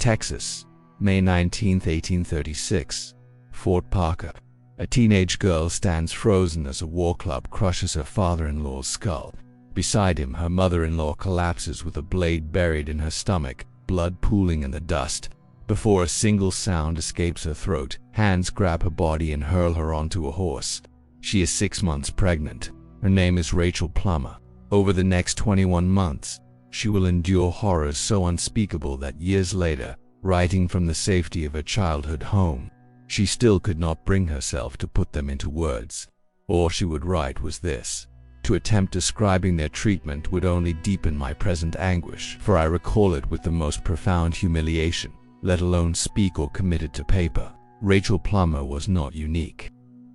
Texas, May 19, 1836. Fort Parker. A teenage girl stands frozen as a war club crushes her father-in-law's skull. Beside him, her mother-in-law collapses with a blade buried in her stomach, blood pooling in the dust. Before a single sound escapes her throat, hands grab her body and hurl her onto a horse. She is 6 months pregnant. Her name is Rachel Plummer. Over the next 21 months, she will endure horrors so unspeakable that years later, writing from the safety of her childhood home, she still could not bring herself to put them into words. All she would write was this: "To attempt describing their treatment would only deepen my present anguish, for I recall it with the most profound humiliation, let alone speak or commit it to paper." Rachel Plummer was not unique.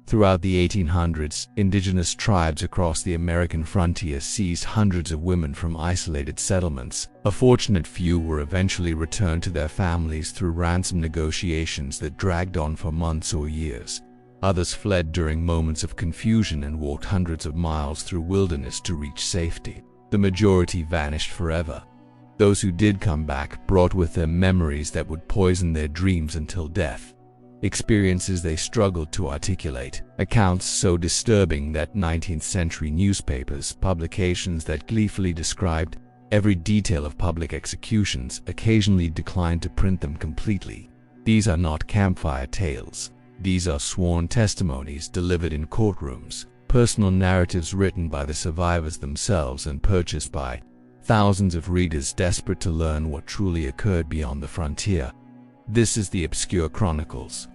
Throughout the 1800s, indigenous tribes across the American frontier seized hundreds of women from isolated settlements. A fortunate few were eventually returned to their families through ransom negotiations that dragged on for months or years. Others fled during moments of confusion and walked hundreds of miles through wilderness to reach safety. The majority vanished forever. Those who did come back brought with them memories that would poison their dreams until death. Experiences they struggled to articulate, accounts so disturbing that 19th century newspapers, publications that gleefully described every detail of public executions, occasionally declined to print them completely. These are not campfire tales. These are sworn testimonies delivered in courtrooms, personal narratives written by the survivors themselves and purchased by thousands of readers desperate to learn what truly occurred beyond the frontier. This is the Obscure Chronicles.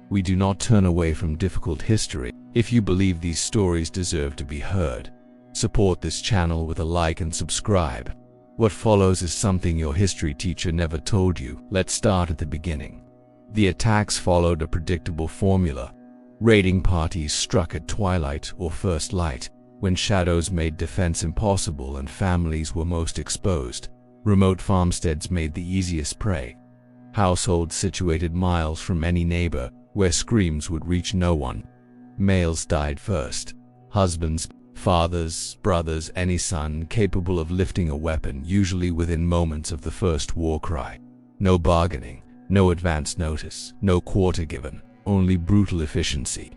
We do not turn away from difficult history. If you believe these stories deserve to be heard, support this channel with a like and subscribe. What follows is something your history teacher never told you. Let's start at the beginning. The attacks followed a predictable formula. Raiding parties struck at twilight or first light, when shadows made defense impossible and families were most exposed. Remote farmsteads made the easiest prey. Households situated miles from any neighbor, where screams would reach no one. Males died first. Husbands, fathers, brothers, any son capable of lifting a weapon, usually within moments of the first war cry. No bargaining, no advance notice, no quarter given, only brutal efficiency.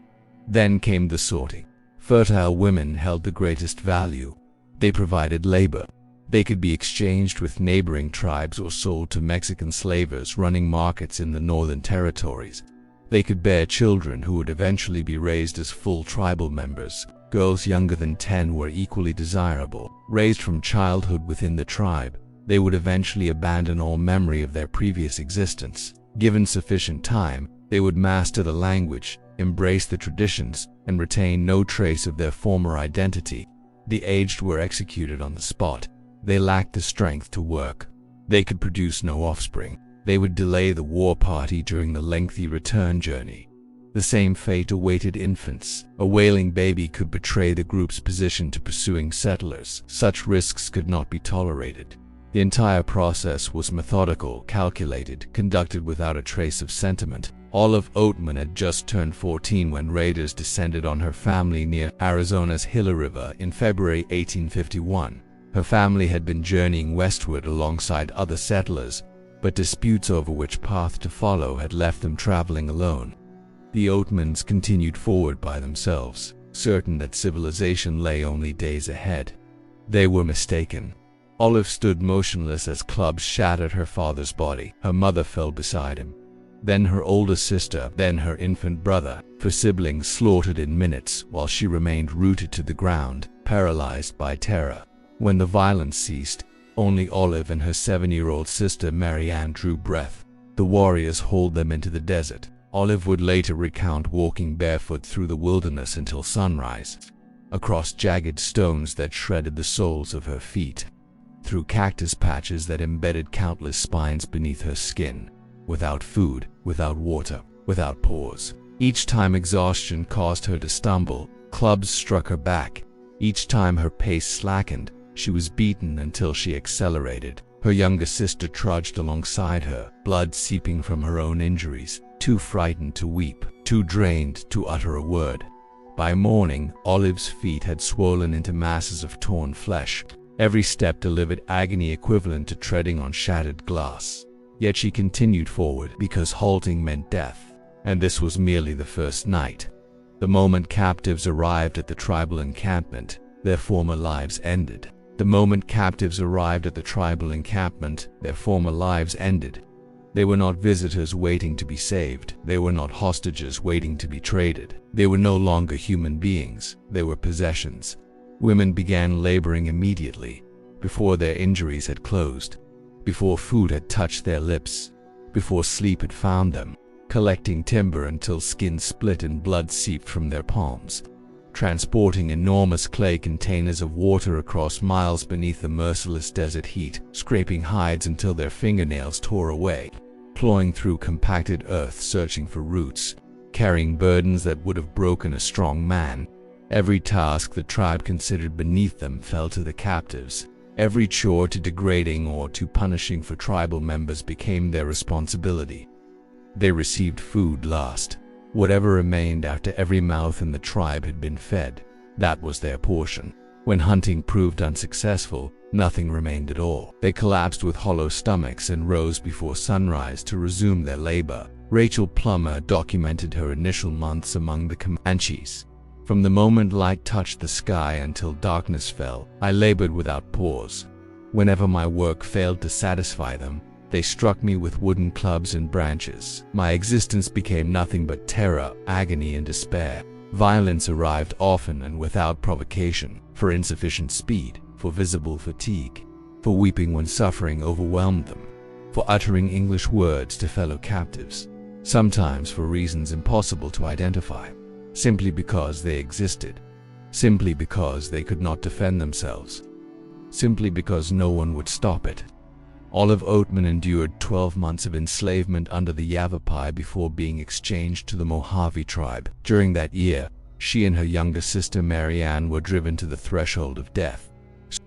Then came the sorting. Fertile women held the greatest value. They provided labor. They could be exchanged with neighboring tribes or sold to Mexican slavers running markets in the northern territories. They could bear children who would eventually be raised as full tribal members. Girls younger than 10 were equally desirable. Raised from childhood within the tribe, they would eventually abandon all memory of their previous existence. Given sufficient time, they would master the language, embrace the traditions, and retain no trace of their former identity. The aged were executed on the spot. They lacked the strength to work. They could produce no offspring. They would delay the war party during the lengthy return journey. The same fate awaited infants. A wailing baby could betray the group's position to pursuing settlers. Such risks could not be tolerated. The entire process was methodical, calculated, conducted without a trace of sentiment. Olive Oatman had just turned 14 when raiders descended on her family near Arizona's Gila River in February 1851. Her family had been journeying westward alongside other settlers, but disputes over which path to follow had left them traveling alone. The Oatmans continued forward by themselves, certain that civilization lay only days ahead. They were mistaken. Olive stood motionless as clubs shattered her father's body. Her mother fell beside him. Then her older sister, then her infant brother, her siblings slaughtered in minutes while she remained rooted to the ground, paralyzed by terror. When the violence ceased, only Olive and her 7-year-old sister Mary Ann drew breath. The warriors hauled them into the desert. Olive would later recount walking barefoot through the wilderness until sunrise, across jagged stones that shredded the soles of her feet, through cactus patches that embedded countless spines beneath her skin, without food, without water, without pause. Each time exhaustion caused her to stumble, clubs struck her back. Each time her pace slackened, she was beaten until she accelerated. Her younger sister trudged alongside her, blood seeping from her own injuries, too frightened to weep, too drained to utter a word. By morning, Olive's feet had swollen into masses of torn flesh. Every step delivered agony equivalent to treading on shattered glass. Yet she continued forward because halting meant death. And this was merely the first night. The moment captives arrived at the tribal encampment, their former lives ended. The moment captives arrived at the tribal encampment, their former lives ended. They were not visitors waiting to be saved. They were not hostages waiting to be traded. They were no longer human beings. They were possessions. Women began laboring immediately, before their injuries had closed, before food had touched their lips, before sleep had found them, collecting timber until skin split and blood seeped from their palms, transporting enormous clay containers of water across miles beneath the merciless desert heat, scraping hides until their fingernails tore away, plowing through compacted earth searching for roots, carrying burdens that would have broken a strong man. Every task the tribe considered beneath them fell to the captives. Every chore too degrading or too punishing for tribal members became their responsibility. They received food last. Whatever remained after every mouth in the tribe had been fed, that was their portion. When hunting proved unsuccessful, nothing remained at all. They collapsed with hollow stomachs and rose before sunrise to resume their labor. Rachel Plummer documented her initial months among the Comanches. From the moment light touched the sky until darkness fell, I labored without pause. Whenever my work failed to satisfy them, they struck me with wooden clubs and branches. My existence became nothing but terror, agony, and despair. Violence arrived often and without provocation, for insufficient speed, for visible fatigue, for weeping when suffering overwhelmed them, for uttering English words to fellow captives, sometimes for reasons impossible to identify, simply because they existed, simply because they could not defend themselves, simply because no one would stop it. Olive Oatman endured 12 months of enslavement under the Yavapai before being exchanged to the Mojave tribe. During that year, she and her younger sister Mary Ann were driven to the threshold of death,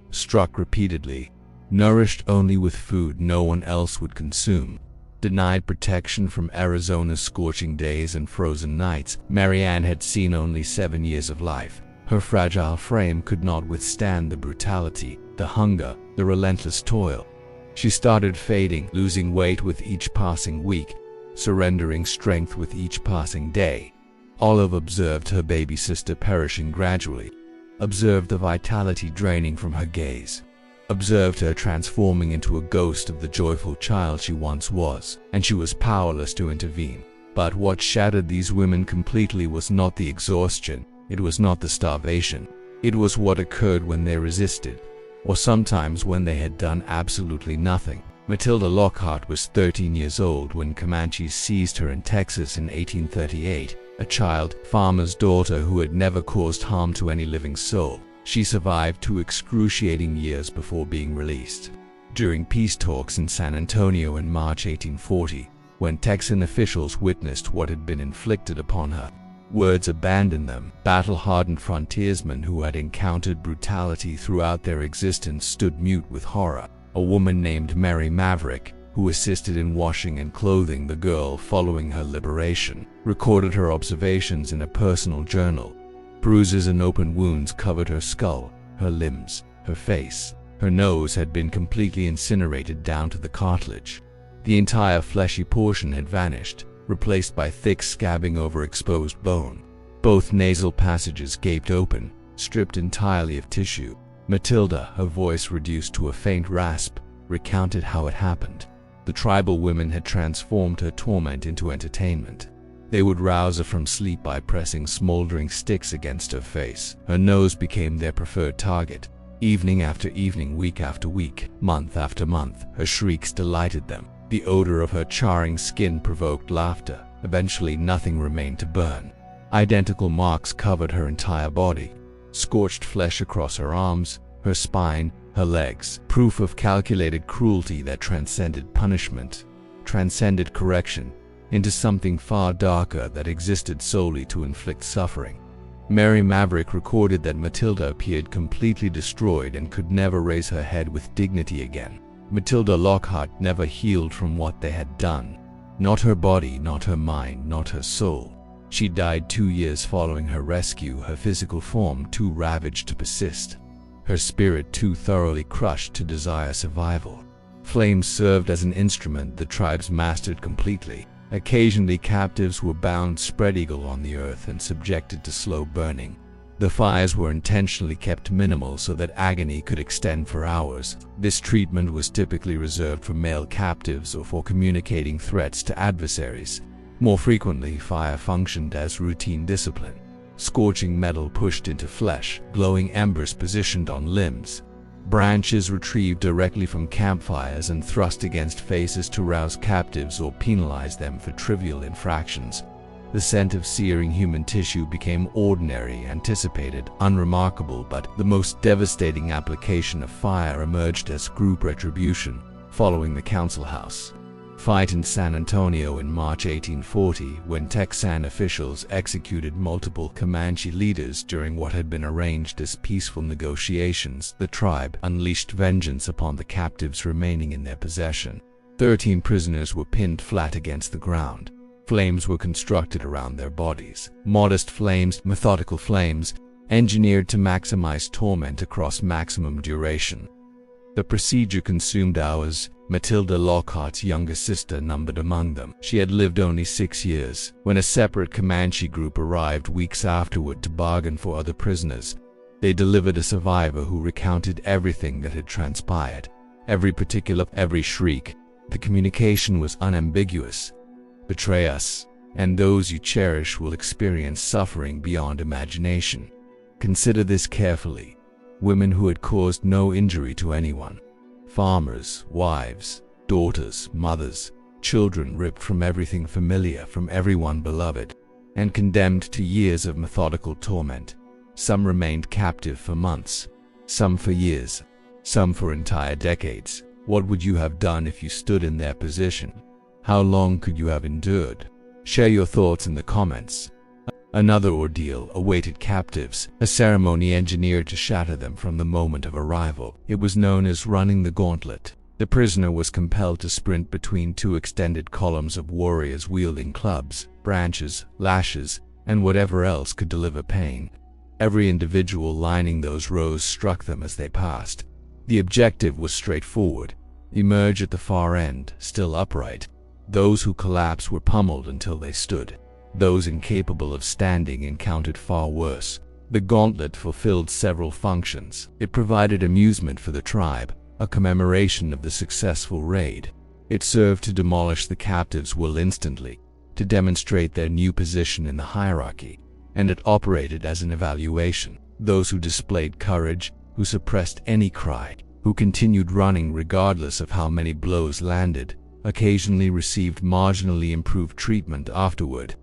struck repeatedly, nourished only with food no one else would consume, denied protection from Arizona's scorching days and frozen nights. Mary Ann had seen only 7 years of life. Her fragile frame could not withstand the brutality, the hunger, the relentless toil. She started fading, losing weight with each passing week, surrendering strength with each passing day. Olive observed her baby sister perishing gradually, observed the vitality draining from her gaze, observed her transforming into a ghost of the joyful child she once was, and she was powerless to intervene. But what shattered these women completely was not the exhaustion, it was not the starvation, it was what occurred when they resisted, or sometimes when they had done absolutely nothing. Matilda Lockhart was 13 years old when Comanches seized her in Texas in 1838, a child farmer's daughter who had never caused harm to any living soul. She survived 2 excruciating years before being released. During peace talks in San Antonio in March 1840, when Texan officials witnessed what had been inflicted upon her, words abandoned them. Battle-hardened frontiersmen who had encountered brutality throughout their existence stood mute with horror. A woman named Mary Maverick, who assisted in washing and clothing the girl following her liberation, recorded her observations in a personal journal. Bruises and open wounds covered her skull, her limbs, her face. Her nose had been completely incinerated down to the cartilage. The entire fleshy portion had vanished, replaced by thick scabbing over exposed bone. Both nasal passages gaped open, stripped entirely of tissue. Matilda, her voice reduced to a faint rasp, recounted how it happened. The tribal women had transformed her torment into entertainment. They would rouse her from sleep by pressing smoldering sticks against her face. Her nose became their preferred target. Evening after evening, week after week, month after month, her shrieks delighted them. The odor of her charring skin provoked laughter. Eventually, nothing remained to burn. Identical marks covered her entire body. Scorched flesh across her arms, her spine, her legs. Proof of calculated cruelty that transcended punishment, transcended correction, into something far darker that existed solely to inflict suffering. Mary Maverick recorded that Matilda appeared completely destroyed and could never raise her head with dignity again. Matilda Lockhart never healed from what they had done. Not her body, not her mind, not her soul. She died 2 years following her rescue, her physical form too ravaged to persist, her spirit too thoroughly crushed to desire survival. Flames served as an instrument the tribes mastered completely. Occasionally, captives were bound spread eagle on the earth and subjected to slow burning. The fires were intentionally kept minimal so that agony could extend for hours. This treatment was typically reserved for male captives or for communicating threats to adversaries. More frequently, fire functioned as routine discipline. Scorching metal pushed into flesh, glowing embers positioned on limbs, branches retrieved directly from campfires and thrust against faces to rouse captives or penalize them for trivial infractions. The scent of searing human tissue became ordinary, anticipated, unremarkable, but the most devastating application of fire emerged as group retribution following the Council House fight in San Antonio in March 1840, when Texan officials executed multiple Comanche leaders during what had been arranged as peaceful negotiations. The tribe unleashed vengeance upon the captives remaining in their possession. 13 prisoners were pinned flat against the ground. Flames were constructed around their bodies. Modest flames, methodical flames, engineered to maximize torment across maximum duration. The procedure consumed hours. Matilda Lockhart's younger sister numbered among them. She had lived only 6 years. When a separate Comanche group arrived weeks afterward to bargain for other prisoners, they delivered a survivor who recounted everything that had transpired. Every particular, every shriek. The communication was unambiguous. Betray us, and those you cherish will experience suffering beyond imagination. Consider this carefully. Women who had caused no injury to anyone. Farmers, wives, daughters, mothers, children ripped from everything familiar, from everyone beloved, and condemned to years of methodical torment. Some remained captive for months, some for years, some for entire decades. What would you have done if you stood in their position? How long could you have endured? Share your thoughts in the comments. Another ordeal awaited captives, a ceremony engineered to shatter them from the moment of arrival. It was known as running the gauntlet. The prisoner was compelled to sprint between 2 extended columns of warriors wielding clubs, branches, lashes, and whatever else could deliver pain. Every individual lining those rows struck them as they passed. The objective was straightforward: emerge at the far end, still upright. Those who collapsed were pummeled until they stood. Those incapable of standing encountered far worse. The gauntlet fulfilled several functions. It provided amusement for the tribe, a commemoration of the successful raid. It served to demolish the captives' will instantly, to demonstrate their new position in the hierarchy, and it operated as an evaluation. Those who displayed courage, who suppressed any cry, who continued running regardless of how many blows landed, occasionally received marginally improved treatment afterward.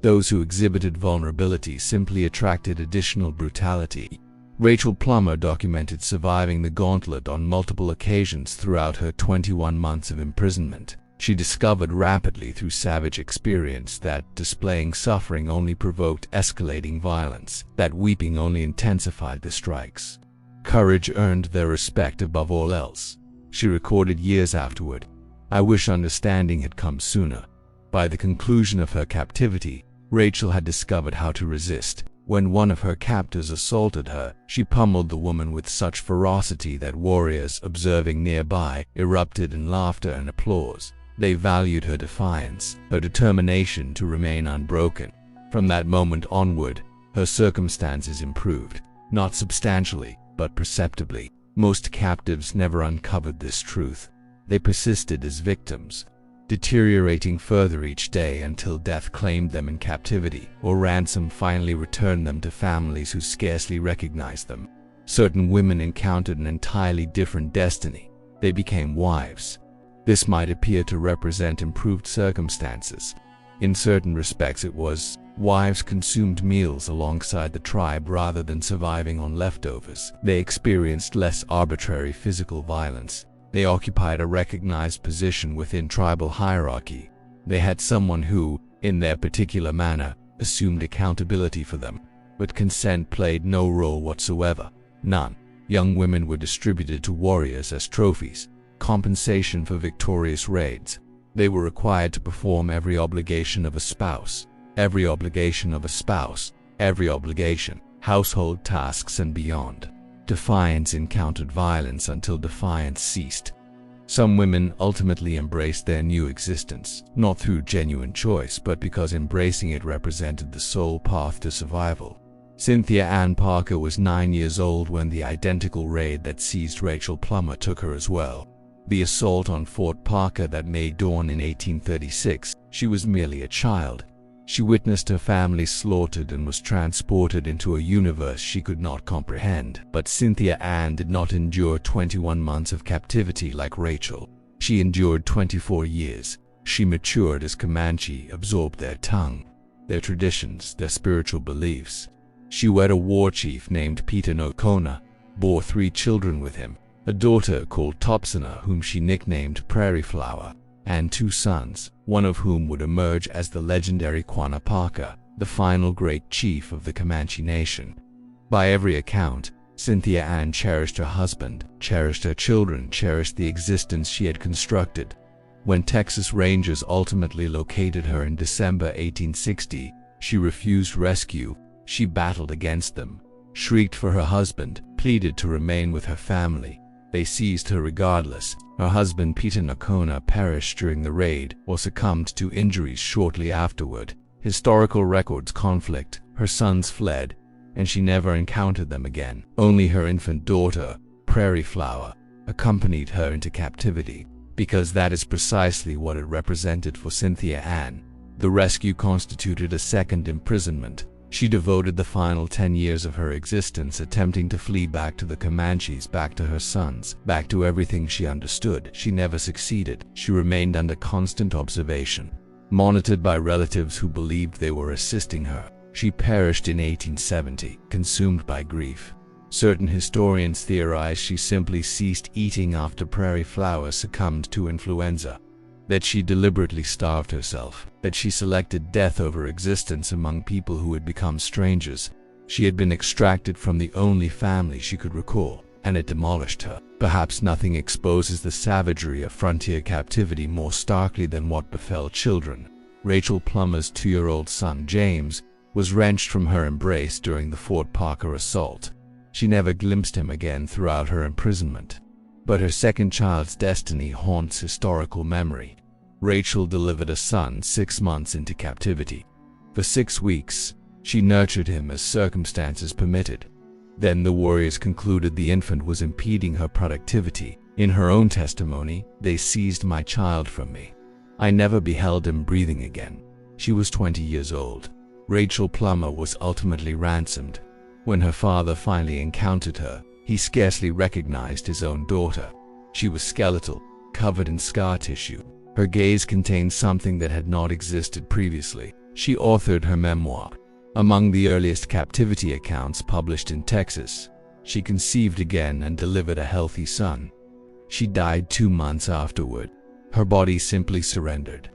Those who exhibited vulnerability simply attracted additional brutality. Rachel Plummer documented surviving the gauntlet on multiple occasions throughout her 21 months of imprisonment. She discovered rapidly through savage experience that displaying suffering only provoked escalating violence, that weeping only intensified the strikes. Courage earned their respect above all else. She recorded years afterward, "I wish understanding had come sooner." By the conclusion of her captivity, Rachel had discovered how to resist. When one of her captors assaulted her, she pummeled the woman with such ferocity that warriors observing nearby erupted in laughter and applause. They valued her defiance, her determination to remain unbroken. From that moment onward, her circumstances improved, not substantially, but perceptibly. Most captives never uncovered this truth. They persisted as victims, deteriorating further each day until death claimed them in captivity, or ransom finally returned them to families who scarcely recognized them. Certain women encountered an entirely different destiny. They became wives. This might appear to represent improved circumstances. In certain respects it was. Wives consumed meals alongside the tribe rather than surviving on leftovers. They experienced less arbitrary physical violence. They occupied a recognized position within tribal hierarchy. They had someone who, in their particular manner, assumed accountability for them. But consent played no role whatsoever. None. Young women were distributed to warriors as trophies, compensation for victorious raids. They were required to perform every obligation of a spouse, every obligation of a spouse, every obligation, household tasks and beyond. Defiance encountered violence until defiance ceased. Some women ultimately embraced their new existence, not through genuine choice but because embracing it represented the sole path to survival. Cynthia Ann Parker was 9 years old when the identical raid that seized Rachel Plummer took her as well. The assault on Fort Parker that May dawn in 1836, she was merely a child. She witnessed her family slaughtered and was transported into a universe she could not comprehend. But Cynthia Ann did not endure 21 months of captivity like Rachel. She endured 24 years. She matured as Comanche absorbed their tongue, their traditions, their spiritual beliefs. She wed a war chief named Peter Nocona, bore 3 children with him, a daughter called Topsina whom she nicknamed Prairie Flower, and 2 sons, one of whom would emerge as the legendary Quanah Parker, the final great chief of the Comanche Nation. By every account, Cynthia Ann cherished her husband, cherished her children, cherished the existence she had constructed. When Texas Rangers ultimately located her in December 1860, she refused rescue. She battled against them, shrieked for her husband, pleaded to remain with her family. They seized her regardless. Her husband Peter Nocona perished during the raid or succumbed to injuries shortly afterward. Historical records conflict. Her sons fled, and she never encountered them again. Only her infant daughter, Prairie Flower, accompanied her into captivity, because that is precisely what it represented for Cynthia Ann. The rescue constituted a second imprisonment. She devoted the final 10 years of her existence attempting to flee back to the Comanches, back to her sons, back to everything she understood. She never succeeded. She remained under constant observation, monitored by relatives who believed they were assisting her. She perished in 1870, consumed by grief. Certain historians theorize she simply ceased eating after Prairie Flower succumbed to influenza, that she deliberately starved herself, that she selected death over existence among people who had become strangers. She had been extracted from the only family she could recall, and it demolished her. Perhaps nothing exposes the savagery of frontier captivity more starkly than what befell children. Rachel Plummer's 2-year-old son, James, was wrenched from her embrace during the Fort Parker assault. She never glimpsed him again throughout her imprisonment. But her second child's destiny haunts historical memory. Rachel delivered a son 6 months into captivity. For 6 weeks, she nurtured him as circumstances permitted. Then the warriors concluded the infant was impeding her productivity. In her own testimony, "They seized my child from me. I never beheld him breathing again." She was 20 years old. Rachel Plummer was ultimately ransomed. When her father finally encountered her, he scarcely recognized his own daughter. She was skeletal, covered in scar tissue. Her gaze contained something that had not existed previously. She authored her memoir. Among the earliest captivity accounts published in Texas, she conceived again and delivered a healthy son. She died 2 months afterward. Her body simply surrendered.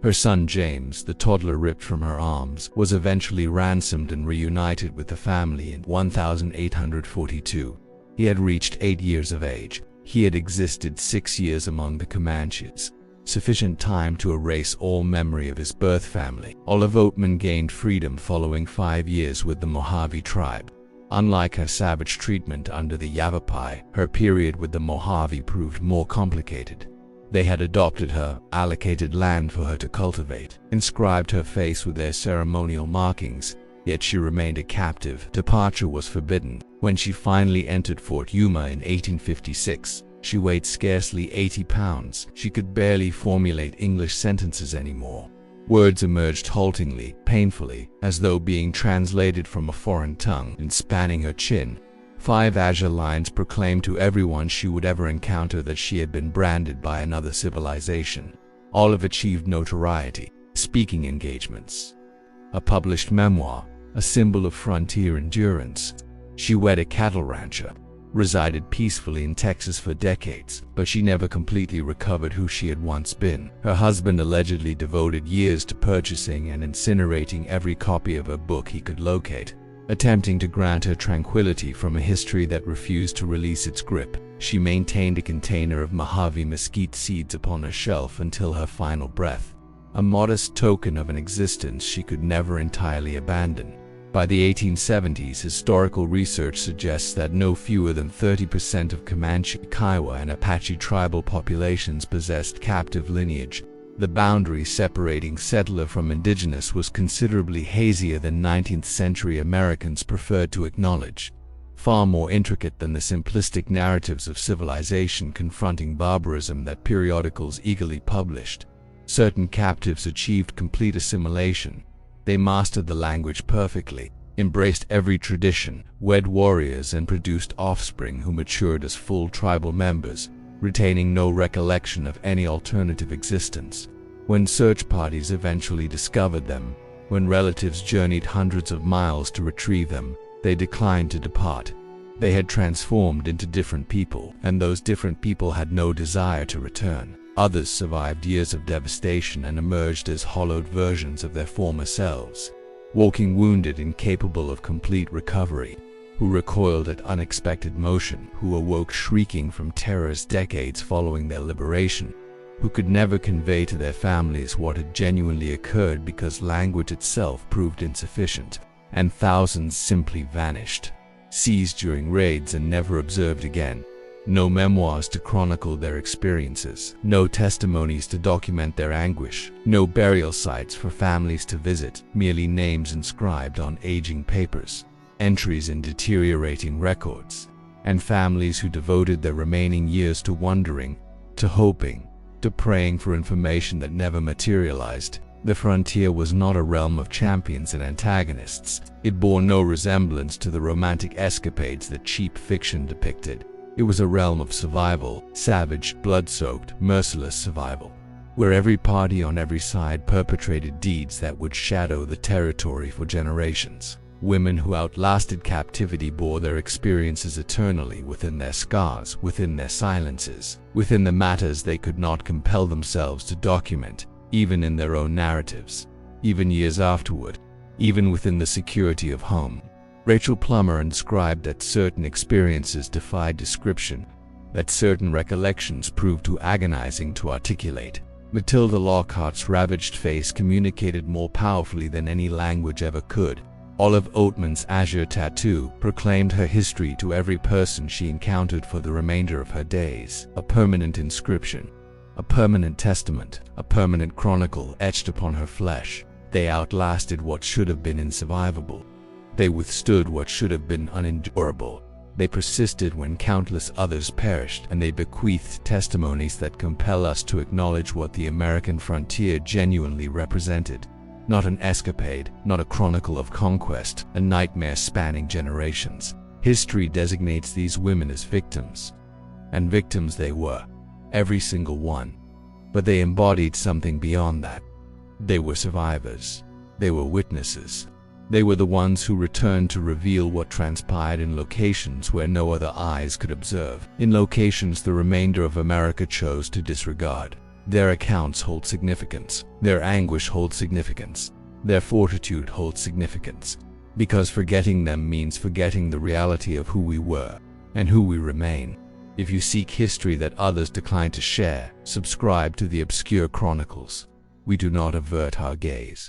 Her son James, the toddler ripped from her arms, was eventually ransomed and reunited with the family in 1842. He had reached 8 years of age. He had existed 6 years among the Comanches, sufficient time to erase all memory of his birth family. Olive Oatman gained freedom following 5 years with the Mojave tribe. Unlike her savage treatment under the Yavapai, her period with the Mojave proved more complicated. They had adopted her, allocated land for her to cultivate, inscribed her face with their ceremonial markings, yet she remained a captive. Departure was forbidden. When she finally entered Fort Yuma in 1856, she weighed scarcely 80 pounds. She could barely formulate English sentences anymore. Words emerged haltingly, painfully, as though being translated from a foreign tongue. And spanning her chin, 5 azure lines proclaimed to everyone she would ever encounter that she had been branded by another civilization. Olive achieved notoriety, speaking engagements, a published memoir, a symbol of frontier endurance. She wed a cattle rancher, resided peacefully in Texas for decades, but she never completely recovered who she had once been. Her husband allegedly devoted years to purchasing and incinerating every copy of her book he could locate, attempting to grant her tranquility from a history that refused to release its grip. She maintained a container of Mojave mesquite seeds upon her shelf until her final breath, a modest token of an existence she could never entirely abandon. By the 1870s, historical research suggests that no fewer than 30% of Comanche, Kiowa, and Apache tribal populations possessed captive lineage. The boundary separating settler from indigenous was considerably hazier than 19th-century Americans preferred to acknowledge. Far more intricate than the simplistic narratives of civilization confronting barbarism that periodicals eagerly published. Certain captives achieved complete assimilation. They mastered the language perfectly, embraced every tradition, wed warriors, and produced offspring who matured as full tribal members, retaining no recollection of any alternative existence. When search parties eventually discovered them, when relatives journeyed hundreds of miles to retrieve them, they declined to depart. They had transformed into different people, and those different people had no desire to return. Others survived years of devastation and emerged as hollowed versions of their former selves, walking wounded, incapable of complete recovery, who recoiled at unexpected motion, who awoke shrieking from terrors decades following their liberation, who could never convey to their families what had genuinely occurred because language itself proved insufficient, and thousands simply vanished, seized during raids and never observed again. No memoirs to chronicle their experiences, no testimonies to document their anguish, no burial sites for families to visit, merely names inscribed on aging papers, entries in deteriorating records, and families who devoted their remaining years to wondering, to hoping, to praying for information that never materialized. The frontier was not a realm of champions and antagonists. It bore no resemblance to the romantic escapades that cheap fiction depicted. It was a realm of survival, savage, blood-soaked, merciless survival, where every party on every side perpetrated deeds that would shadow the territory for generations. Women who outlasted captivity bore their experiences eternally within their scars, within their silences, within the matters they could not compel themselves to document, even in their own narratives, even years afterward, even within the security of home. Rachel Plummer inscribed that certain experiences defied description, that certain recollections proved too agonizing to articulate. Matilda Lockhart's ravaged face communicated more powerfully than any language ever could. Olive Oatman's azure tattoo proclaimed her history to every person she encountered for the remainder of her days, a permanent inscription, a permanent testament, a permanent chronicle etched upon her flesh. They outlasted what should have been insurvivable. They withstood what should have been unendurable. They persisted when countless others perished, and they bequeathed testimonies that compel us to acknowledge what the American frontier genuinely represented. Not an escapade, not a chronicle of conquest, a nightmare spanning generations. History designates these women as victims. And victims they were, every single one. But they embodied something beyond that. They were survivors. They were witnesses. They were the ones who returned to reveal what transpired in locations where no other eyes could observe, in locations the remainder of America chose to disregard. Their accounts hold significance. Their anguish holds significance. Their fortitude holds significance. Because forgetting them means forgetting the reality of who we were and who we remain. If you seek history that others decline to share, subscribe to the Obscure Chronicles. We do not avert our gaze.